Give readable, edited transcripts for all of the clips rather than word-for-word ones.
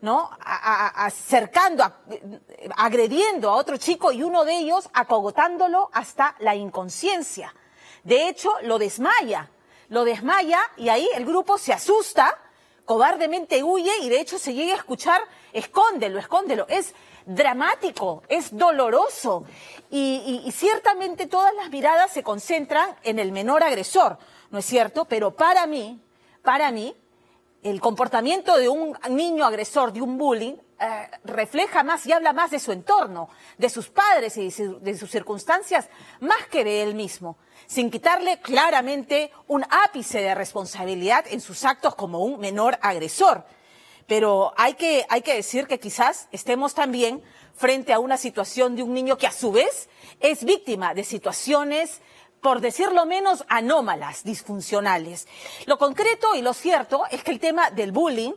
¿no? Agrediendo a otro chico y uno de ellos acogotándolo hasta la inconsciencia. De hecho, lo desmaya y ahí el grupo se asusta, cobardemente huye y de hecho se llega a escuchar, escóndelo. Es dramático, es doloroso y ciertamente todas las miradas se concentran en el menor agresor, ¿no es cierto? Pero para mí, el comportamiento de un niño agresor, de un bullying, refleja más y habla más de su entorno, de sus padres y de sus circunstancias, más que de él mismo, sin quitarle claramente un ápice de responsabilidad en sus actos como un menor agresor. Pero hay que decir que quizás estemos también frente a una situación de un niño que a su vez es víctima de situaciones, por decirlo menos, anómalas, disfuncionales. Lo concreto y lo cierto es que el tema del bullying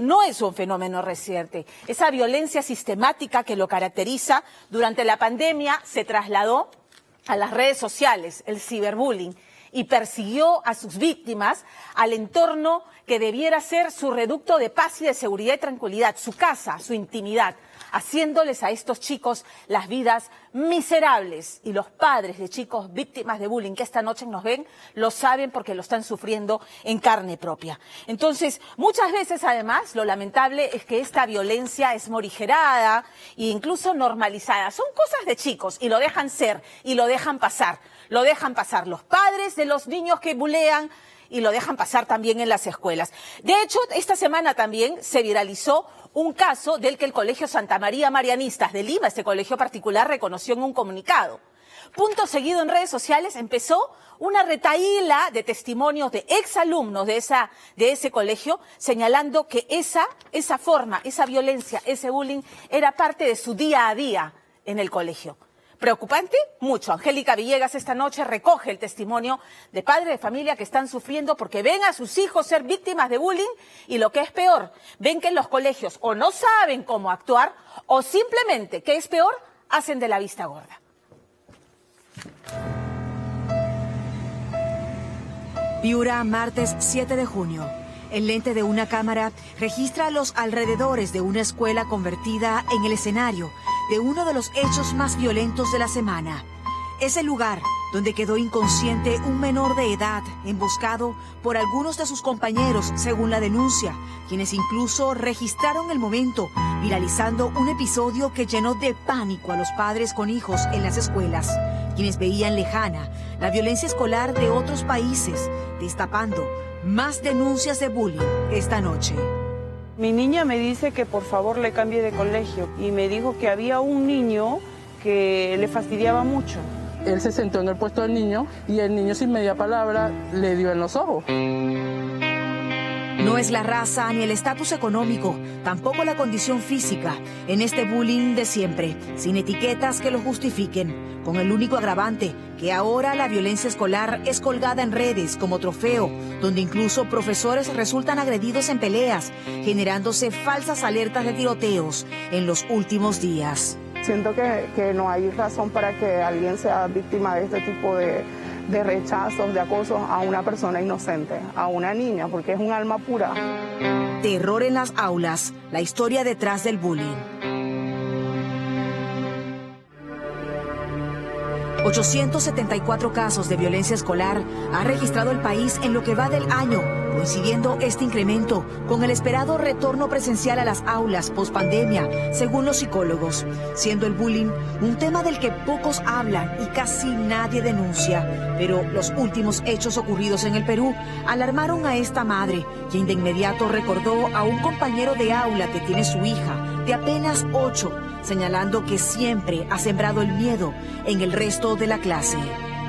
no es un fenómeno reciente. Esa violencia sistemática que lo caracteriza durante la pandemia se trasladó a las redes sociales, el ciberbullying, y persiguió a sus víctimas al entorno que debiera ser su reducto de paz y de seguridad y tranquilidad, su casa, su intimidad, haciéndoles a estos chicos las vidas miserables. Y los padres de chicos víctimas de bullying que esta noche nos ven, lo saben porque lo están sufriendo en carne propia. Entonces, muchas veces además, lo lamentable es que esta violencia es morigerada e incluso normalizada. Son cosas de chicos y lo dejan ser y lo dejan pasar. Lo dejan pasar los padres de los niños que bulean y lo dejan pasar también en las escuelas. De hecho, esta semana también se viralizó un caso del que el Colegio Santa María Marianistas de Lima, este colegio particular, reconoció en un comunicado. Punto seguido en redes sociales empezó una retahíla de testimonios de exalumnos de ese colegio señalando que esa forma, esa violencia, ese bullying era parte de su día a día en el colegio. ¿Preocupante? Mucho. Angélica Villegas esta noche recoge el testimonio de padres de familia que están sufriendo porque ven a sus hijos ser víctimas de bullying y lo que es peor, ven que en los colegios o no saben cómo actuar o simplemente, que es peor, hacen de la vista gorda. Piura, martes 7 de junio. El lente de una cámara registra los alrededores de una escuela convertida en el escenario de uno de los hechos más violentos de la semana. Es el lugar donde quedó inconsciente un menor de edad, emboscado por algunos de sus compañeros, según la denuncia, quienes incluso registraron el momento, viralizando un episodio que llenó de pánico a los padres con hijos en las escuelas, quienes veían lejana la violencia escolar de otros países, destapando más denuncias de bullying esta noche. Mi niña me dice que por favor le cambie de colegio y me dijo que había un niño que le fastidiaba mucho. Él se sentó en el puesto del niño y el niño sin media palabra le dio en los ojos. No es la raza ni el estatus económico, tampoco la condición física, en este bullying de siempre, sin etiquetas que lo justifiquen, con el único agravante que ahora la violencia escolar es colgada en redes como trofeo, donde incluso profesores resultan agredidos en peleas, generándose falsas alertas de tiroteos en los últimos días. Siento que no hay razón para que alguien sea víctima de este tipo de rechazos, de acosos a una persona inocente, a una niña, porque es un alma pura. Terror en las aulas, la historia detrás del bullying. 874 casos de violencia escolar ha registrado el país en lo que va del año, coincidiendo este incremento con el esperado retorno presencial a las aulas post-pandemia, según los psicólogos, siendo el bullying un tema del que pocos hablan y casi nadie denuncia. Pero los últimos hechos ocurridos en el Perú alarmaron a esta madre, quien de inmediato recordó a un compañero de aula que tiene su hija, de apenas 8, señalando que siempre ha sembrado el miedo en el resto de la clase.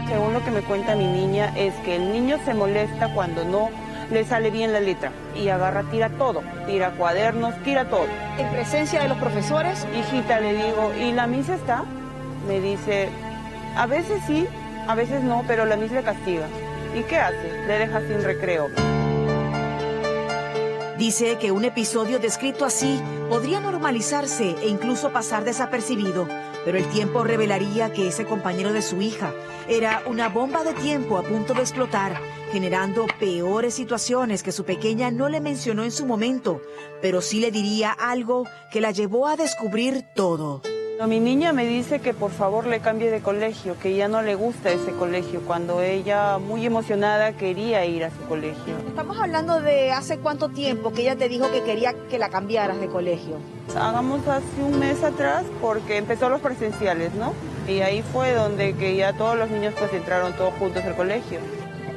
Según lo que me cuenta mi niña, es que el niño se molesta cuando no le sale bien la letra y agarra, tira todo, tira cuadernos, tira todo. ¿En presencia de los profesores? Hijita, le digo, ¿y la misa está? Me dice, a veces sí, a veces no, pero la misa le castiga. ¿Y qué hace? Le deja sin recreo. Dice que un episodio descrito así podría normalizarse e incluso pasar desapercibido, pero el tiempo revelaría que ese compañero de su hija era una bomba de tiempo a punto de explotar, generando peores situaciones que su pequeña no le mencionó en su momento, pero sí le diría algo que la llevó a descubrir todo. Mi niña me dice que por favor le cambie de colegio, que ya no le gusta ese colegio, cuando ella, muy emocionada, quería ir a su colegio. Estamos hablando de hace cuánto tiempo que ella te dijo que quería que la cambiaras de colegio. Hagamos hace un mes atrás, porque empezó los presenciales, ¿no? Y ahí fue donde que ya todos los niños pues entraron todos juntos al colegio.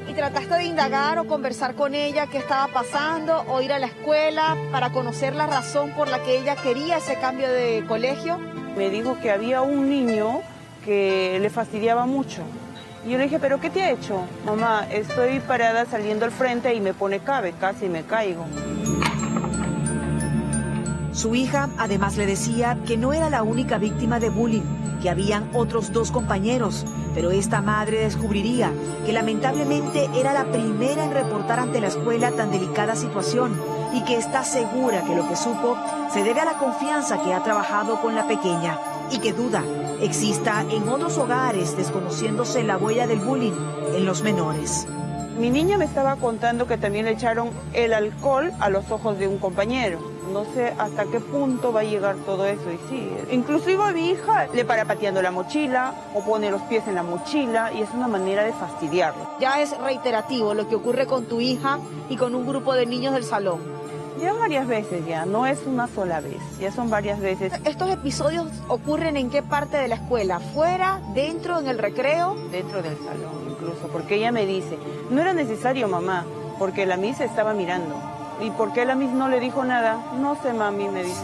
¿Y trataste de indagar o conversar con ella qué estaba pasando o ir a la escuela para conocer la razón por la que ella quería ese cambio de colegio? Me dijo que había un niño que le fastidiaba mucho. Y yo le dije, ¿pero qué te ha hecho? Mamá, estoy parada saliendo al frente y me pone cabe, casi me caigo. Su hija además le decía que no era la única víctima de bullying, que habían otros 2 compañeros, pero esta madre descubriría que lamentablemente era la primera en reportar ante la escuela tan delicada situación y que está segura que lo que supo se debe a la confianza que ha trabajado con la pequeña y que duda exista en otros hogares desconociéndose la huella del bullying en los menores. Mi niña me estaba contando que también le echaron el alcohol a los ojos de un compañero. No sé hasta qué punto va a llegar todo eso. Y sí, inclusive a mi hija le para pateando la mochila o pone los pies en la mochila y es una manera de fastidiarlo. Ya es reiterativo lo que ocurre con tu hija y con un grupo de niños del salón. Ya varias veces ya, no es una sola vez, ya son varias veces. ¿Estos episodios ocurren en qué parte de la escuela? ¿Fuera? ¿Dentro? ¿En el recreo? Dentro del salón incluso, porque ella me dice, no era necesario mamá, porque la Miss estaba mirando. ¿Y por qué la Miss no le dijo nada? No sé, mami, me dice.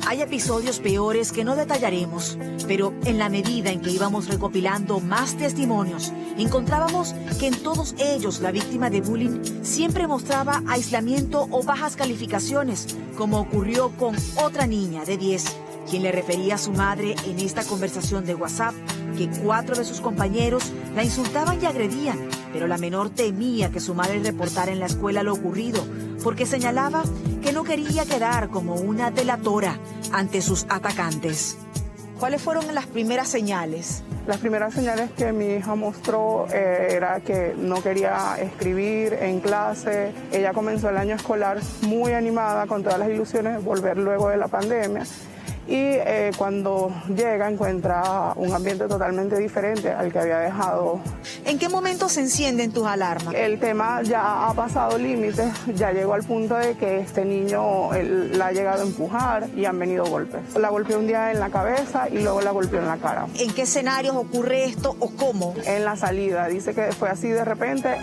Hay episodios peores que no detallaremos, pero en la medida en que íbamos recopilando más testimonios, encontrábamos que en todos ellos la víctima de bullying siempre mostraba aislamiento o bajas calificaciones, como ocurrió con otra niña de 10, quien le refería a su madre en esta conversación de WhatsApp que 4 de sus compañeros la insultaban y agredían, pero la menor temía que su madre reportara en la escuela lo ocurrido, porque señalaba que no quería quedar como una delatora ante sus atacantes. ¿Cuáles fueron las primeras señales? Las primeras señales que mi hija mostró era que no quería escribir en clase. Ella comenzó el año escolar muy animada, con todas las ilusiones de volver luego de la pandemia. Y cuando llega encuentra un ambiente totalmente diferente al que había dejado. ¿En qué momento se encienden tus alarmas? El tema ya ha pasado límites, ya llegó al punto de que este niño la ha llegado a empujar y han venido golpes. La golpeó un día en la cabeza y luego la golpeó en la cara. ¿En qué escenarios ocurre esto o cómo? En la salida, dice que fue así de repente.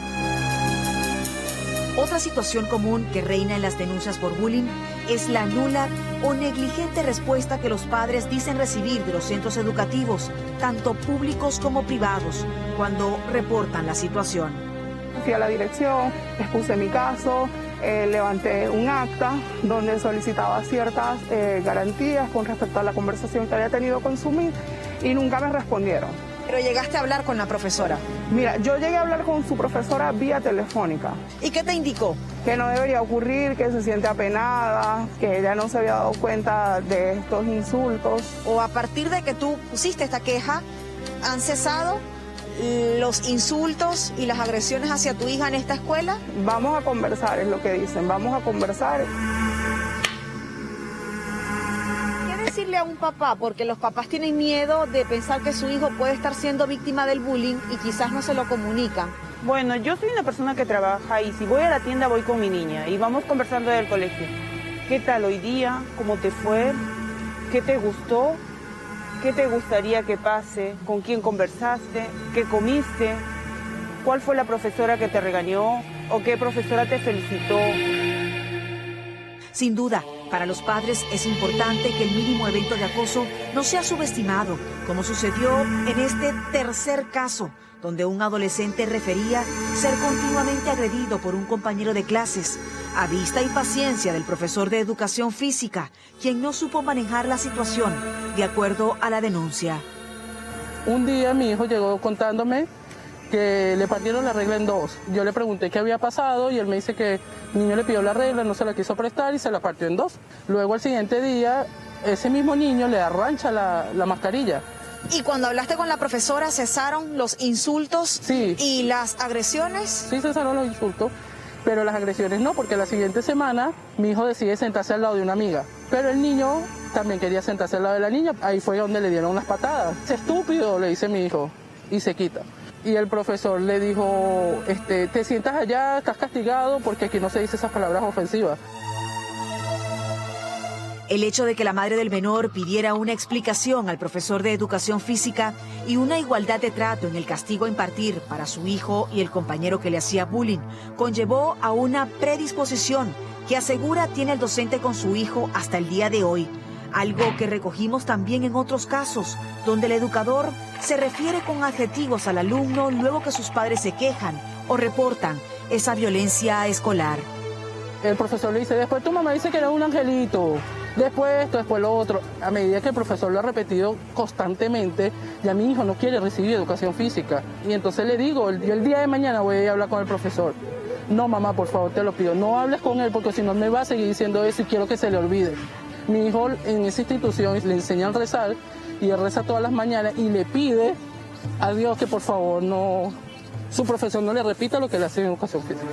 Otra situación común que reina en las denuncias por bullying es la nula o negligente respuesta que los padres dicen recibir de los centros educativos, tanto públicos como privados, cuando reportan la situación. Fui a la dirección, expuse mi caso, levanté un acta donde solicitaba ciertas garantías con respecto a la conversación que había tenido con su MIS y nunca me respondieron. Pero llegaste a hablar con la profesora. Mira, yo llegué a hablar con su profesora vía telefónica. ¿Y qué te indicó? Que no debería ocurrir, que se siente apenada, que ella no se había dado cuenta de estos insultos. O a partir de que tú pusiste esta queja, ¿han cesado los insultos y las agresiones hacia tu hija en esta escuela? Vamos a conversar, es lo que dicen, vamos a conversar. Decirle a un papá, porque los papás tienen miedo de pensar que su hijo puede estar siendo víctima del bullying y quizás no se lo comunican. Bueno, yo soy una persona que trabaja y si voy a la tienda voy con mi niña y vamos conversando del colegio. ¿Qué tal hoy día? ¿Cómo te fue? ¿Qué te gustó? ¿Qué te gustaría que pase? ¿Con quién conversaste? ¿Qué comiste? ¿Cuál fue la profesora que te regañó? ¿O qué profesora te felicitó? Sin duda, para los padres es importante que el mínimo evento de acoso no sea subestimado, como sucedió en este tercer caso, donde un adolescente refería ser continuamente agredido por un compañero de clases, a vista y paciencia del profesor de educación física, quien no supo manejar la situación, de acuerdo a la denuncia. Un día mi hijo llegó contándome que le partieron la regla en dos. Yo le pregunté qué había pasado y él me dice que el niño le pidió la regla, no se la quiso prestar y se la partió en dos. Luego al siguiente día, ese mismo niño le arrancha la mascarilla. ¿Y cuando hablaste con la profesora, cesaron los insultos Sí. y las agresiones? Sí, cesaron los insultos, pero las agresiones no, porque la siguiente semana mi hijo decide sentarse al lado de una amiga. Pero el niño también quería sentarse al lado de la niña, ahí fue donde le dieron unas patadas. Es estúpido, le dice mi hijo, y se quita. Y el profesor le dijo, te sientas allá, estás castigado, porque aquí no se dice esas palabras ofensivas. El hecho de que la madre del menor pidiera una explicación al profesor de educación física y una igualdad de trato en el castigo a impartir para su hijo y el compañero que le hacía bullying conllevó a una predisposición que asegura tiene el docente con su hijo hasta el día de hoy. Algo que recogimos también en otros casos, donde el educador se refiere con adjetivos al alumno luego que sus padres se quejan o reportan esa violencia escolar. El profesor le dice, después tu mamá dice que era un angelito, después esto, después lo otro. A medida que el profesor lo ha repetido constantemente, ya mi hijo no quiere recibir educación física. Y entonces le digo, yo el día de mañana voy a ir a hablar con el profesor. No, mamá, por favor, te lo pido, no hables con él porque si no me va a seguir diciendo eso y quiero que se le olvide. Mi hijo en esa institución le enseñan a rezar y él reza todas las mañanas y le pide a Dios que por favor su profesor no le repita lo que le hace en educación física.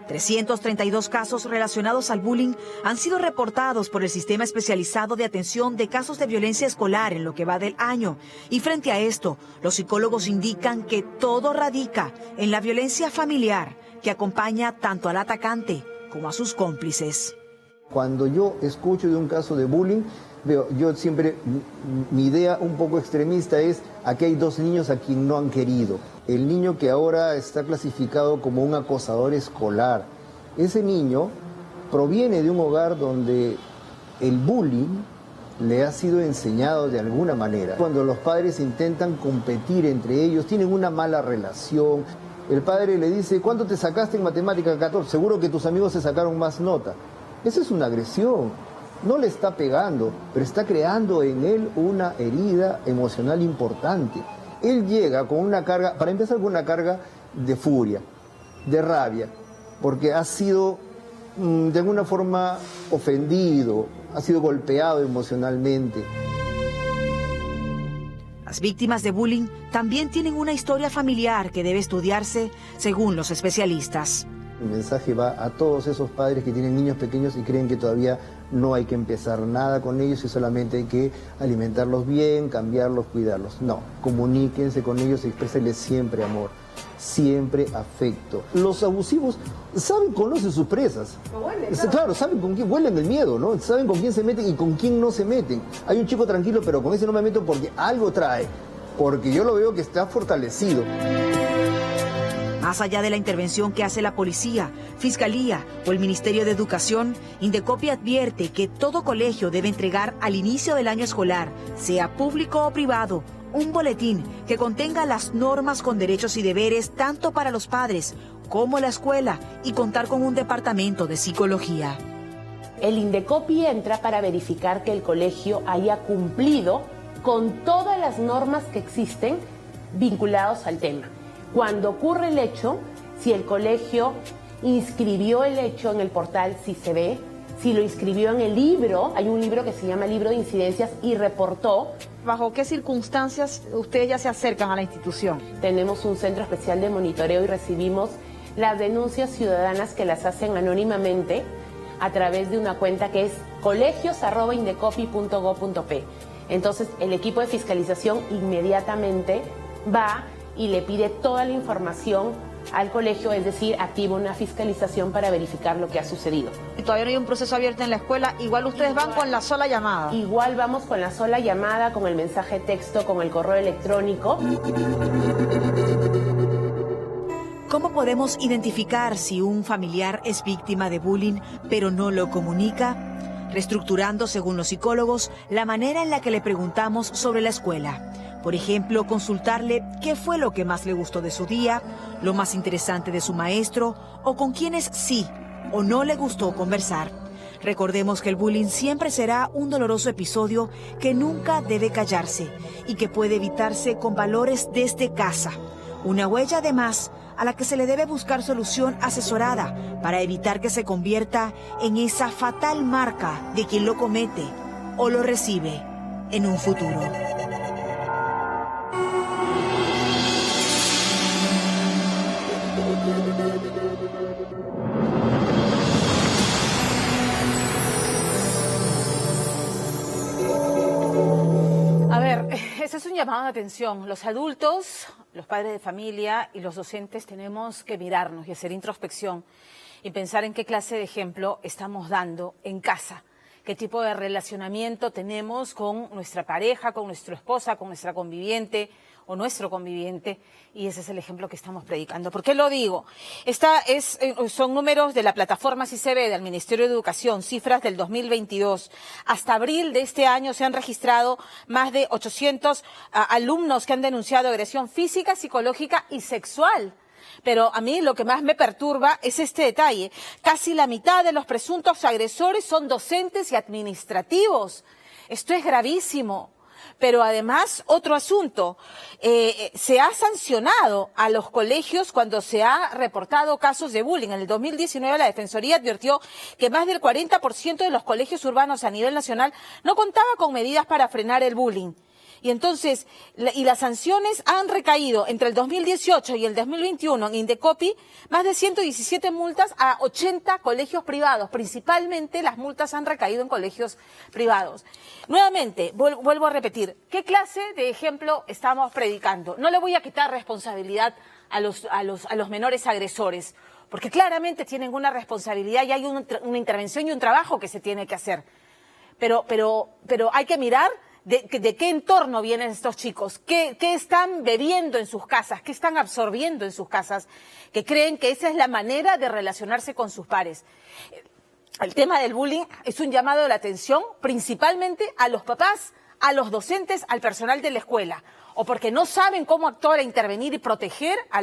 332 casos relacionados al bullying han sido reportados por el Sistema Especializado de Atención de Casos de Violencia Escolar en lo que va del año. Y frente a esto, los psicólogos indican que todo radica en la violencia familiar que acompaña tanto al atacante como a sus cómplices. Cuando yo escucho de un caso de bullying, yo siempre, mi idea un poco extremista es, aquí hay dos niños a quien no han querido. El niño que ahora está clasificado como un acosador escolar, ese niño proviene de un hogar donde el bullying le ha sido enseñado de alguna manera. Cuando los padres intentan competir entre ellos, tienen una mala relación. El padre le dice, ¿cuánto te sacaste en matemática? 14, seguro que tus amigos se sacaron más nota. Esa es una agresión. No le está pegando, pero está creando en él una herida emocional importante. Él llega con una carga, para empezar con una carga de furia, de rabia, porque ha sido de alguna forma ofendido, ha sido golpeado emocionalmente. Las víctimas de bullying también tienen una historia familiar que debe estudiarse según los especialistas. El mensaje va a todos esos padres que tienen niños pequeños y creen que todavía no hay que empezar nada con ellos y solamente hay que alimentarlos bien, cambiarlos, cuidarlos. No, comuníquense con ellos y exprésenles siempre amor, siempre afecto. Los abusivos conocen sus presas. Claro, saben con quién, huelen el miedo, ¿no? Saben con quién se meten y con quién no se meten. Hay un chico tranquilo, pero con ese no me meto porque algo trae, porque yo lo veo que está fortalecido. Más allá de la intervención que hace la policía, fiscalía o el Ministerio de Educación, Indecopi advierte que todo colegio debe entregar al inicio del año escolar, sea público o privado, un boletín que contenga las normas con derechos y deberes tanto para los padres como la escuela y contar con un departamento de psicología. El Indecopi entra para verificar que el colegio haya cumplido con todas las normas que existen vinculados al tema. Cuando ocurre el hecho, si el colegio inscribió el hecho en el portal SICB, si lo inscribió en el libro, hay un libro que se llama Libro de Incidencias y reportó. ¿Bajo qué circunstancias ustedes ya se acercan a la institución? Tenemos un centro especial de monitoreo y recibimos las denuncias ciudadanas que las hacen anónimamente a través de una cuenta que es colegios@indecopi.go.p. Entonces el equipo de fiscalización inmediatamente va y le pide toda la información al colegio, es decir, activa una fiscalización para verificar lo que ha sucedido. Y todavía no hay un proceso abierto en la escuela, igual ustedes van con la sola llamada. Igual vamos con la sola llamada, con el mensaje de texto, con el correo electrónico. ¿Cómo podemos identificar si un familiar es víctima de bullying pero no lo comunica? Reestructurando, según los psicólogos, la manera en la que le preguntamos sobre la escuela. Por ejemplo, consultarle qué fue lo que más le gustó de su día, lo más interesante de su maestro o con quienes sí o no le gustó conversar. Recordemos que el bullying siempre será un doloroso episodio que nunca debe callarse y que puede evitarse con valores desde casa. Una huella además a la que se le debe buscar solución asesorada para evitar que se convierta en esa fatal marca de quien lo comete o lo recibe en un futuro. A ver, ese es un llamado de atención. Los adultos, los padres de familia y los docentes tenemos que mirarnos y hacer introspección y pensar en qué clase de ejemplo estamos dando en casa, qué tipo de relacionamiento tenemos con nuestra pareja, con nuestra esposa, con nuestra conviviente o nuestro conviviente, y ese es el ejemplo que estamos predicando. ¿Por qué lo digo? Son números de la plataforma CICB del Ministerio de Educación, cifras del 2022. Hasta abril de este año se han registrado más de 800 alumnos que han denunciado agresión física, psicológica y sexual. Pero a mí lo que más me perturba es este detalle. Casi la mitad de los presuntos agresores son docentes y administrativos. Esto es gravísimo. Pero además, otro asunto, se ha sancionado a los colegios cuando se ha reportado casos de bullying. En el 2019 la Defensoría advirtió que más del 40% de los colegios urbanos a nivel nacional no contaba con medidas para frenar el bullying. Y entonces, las sanciones han recaído entre el 2018 y el 2021 en Indecopi, más de 117 multas a 80 colegios privados. Principalmente las multas han recaído en colegios privados. Nuevamente, vuelvo a repetir, ¿qué clase de ejemplo estamos predicando? No le voy a quitar responsabilidad a los menores agresores, porque claramente tienen una responsabilidad y hay una intervención y un trabajo que se tiene que hacer. Pero hay que mirar de qué entorno vienen estos chicos, qué están bebiendo en sus casas, qué están absorbiendo en sus casas, que creen que esa es la manera de relacionarse con sus pares. El tema del bullying es un llamado de la atención principalmente a los papás, a los docentes, al personal de la escuela, o porque no saben cómo actuar e intervenir y proteger a